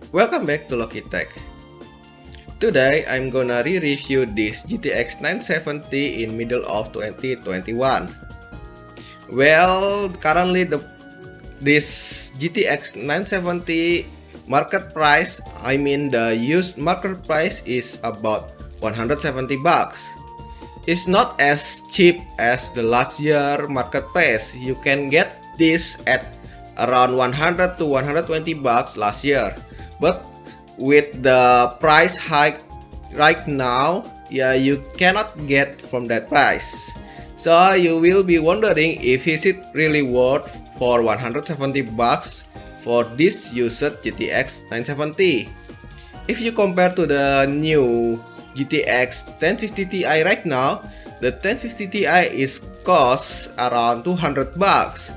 Welcome back to Loki Tech. Today I'm gonna re-review this GTX 970 in middle of 2021. Well, currently this GTX 970 market price, the used market price is about 170 bucks. It's not as cheap as the last year market price. You can get this at around 100 to 120 bucks last year. But with the price hike right now, you cannot get from that price. So you will be wondering if is it really worth for 170 bucks for this used GTX 970. If you compare to the new GTX 1050 Ti right now, the 1050 Ti is cost around 200 bucks.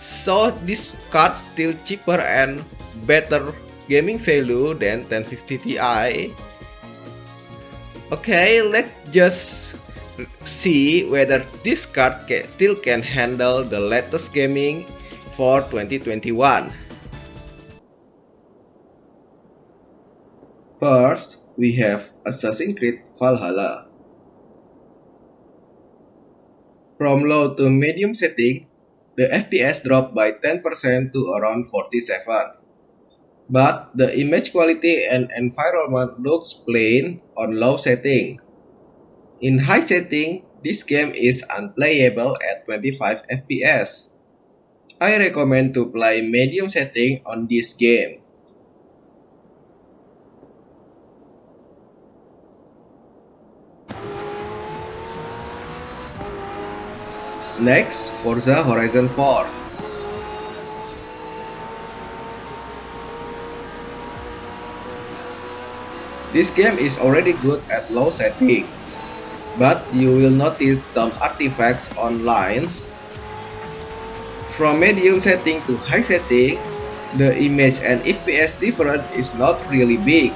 So this card still cheaper and better gaming value than 1050 Ti. Okay, let's just see whether this card still can handle the latest gaming for 2021. First, we have Assassin's Creed Valhalla. From low to medium setting, the FPS dropped by 10% to around 47. But the image quality and environment looks plain on low setting. In high setting, this game is unplayable at 25 FPS. I recommend to play medium setting on this game. Next, Forza Horizon 4. This game is already good at low setting, but you will notice some artifacts on lines. From medium setting to high setting, the image and FPS difference is not really big.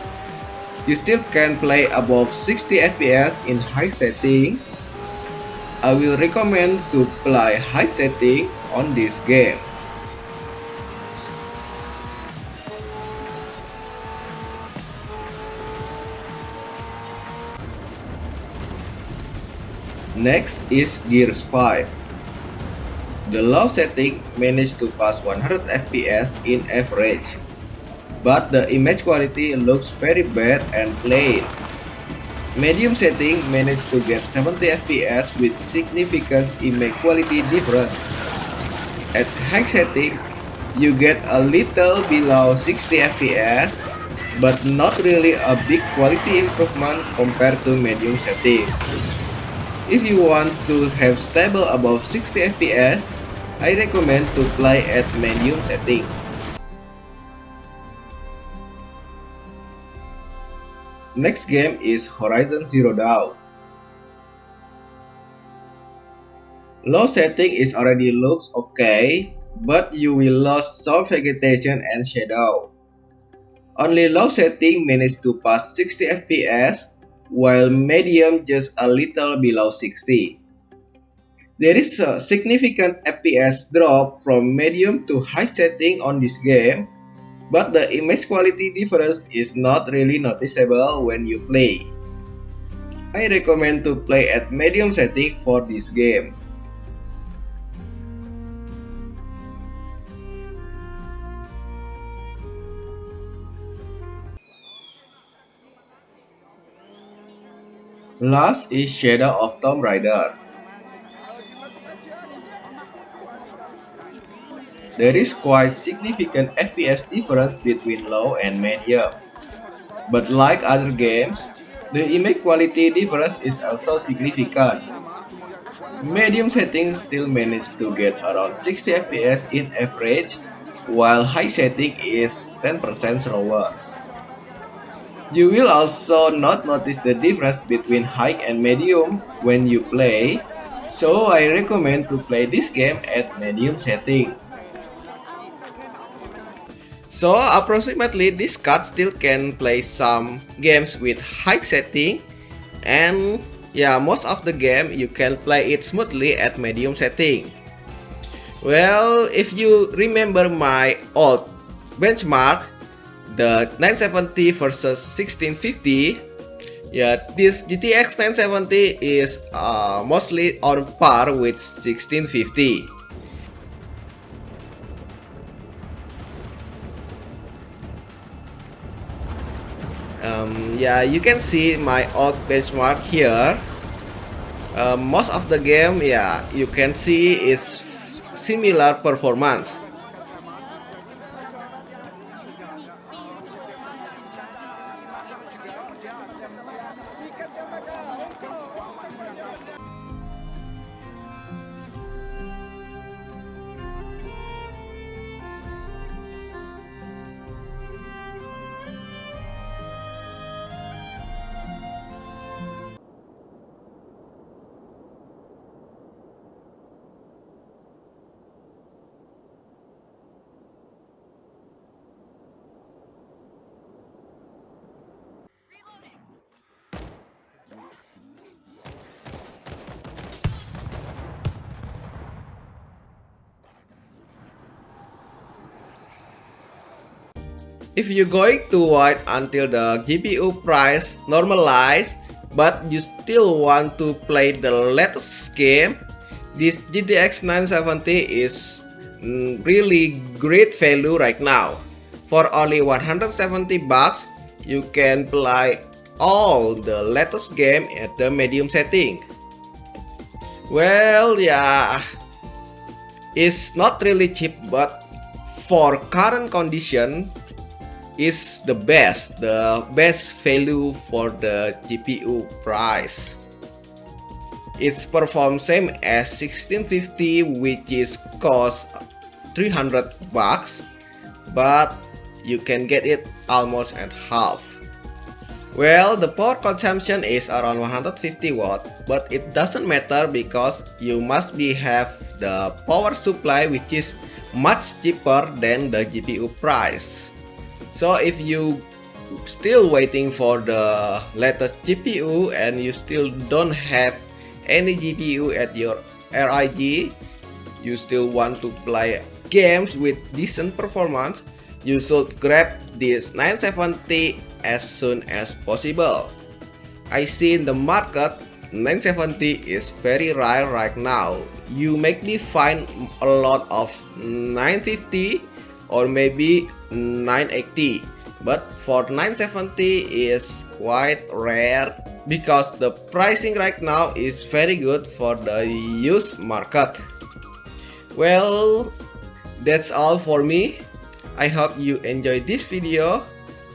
You still can play above 60 FPS in high setting. I will recommend to play high setting on this game. Next is Gears 5. The low setting managed to pass 100 FPS in average, but the image quality looks very bad and plain. Medium setting managed to get 70 FPS with significant image quality difference. At high setting, you get a little below 60 FPS, but not really a big quality improvement compared to medium setting. If you want to have stable above 60 FPS, I recommend to play at medium setting. Next game is Horizon Zero Dawn. Low setting is already looks okay, but you will lose some vegetation and shadow. Only low setting managed to pass 60 FPS, while medium just a little below 60. There is a significant FPS drop from medium to high setting on this game, but the image quality difference is not really noticeable when you play. I recommend to play at medium setting for this game. Last is Shadow of Tomb Raider. There is quite significant FPS difference between low and medium. But like other games, the image quality difference is also significant. Medium settings still manage to get around 60 FPS in average, while high setting is 10% slower. You will also not notice the difference between high and medium when you play, so I recommend to play this game at medium setting. So approximately this card still can play some games with high setting, and most of the game you can play it smoothly at medium setting. Well, if you remember my old benchmark, the 970 versus 1650. Yeah, this GTX 970 is mostly on par with 1650. Yeah, you can see my old benchmark here. Most of the game, yeah, you can see it's similar performance. If you're going to wait until the GPU price normalize, but you still want to play the latest game, this GTX 970 is really great value right now. For only 170 bucks, you can play all the latest game at the medium setting. Well, yeah, it's not really cheap, but for current condition, is the best value for the GPU price. It's perform same as 1650, which is cost 300 bucks, but you can get it almost at half. Well, the power consumption is around 150 watt, but it doesn't matter because you must have the power supply, which is much cheaper than the GPU price. So if you still waiting for the latest GPU and you still don't have any GPU at your RIG, you still want to play games with decent performance, you should grab this 970 as soon as possible. I see in the market 970 is very rare right now. You make me find a lot of 950 or maybe 980, but for 970 is quite rare because the pricing right now is very good for the used market. Well, that's all for me. I hope you enjoyed this video.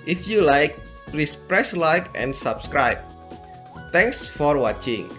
If you like, please press like and subscribe. Thanks for watching.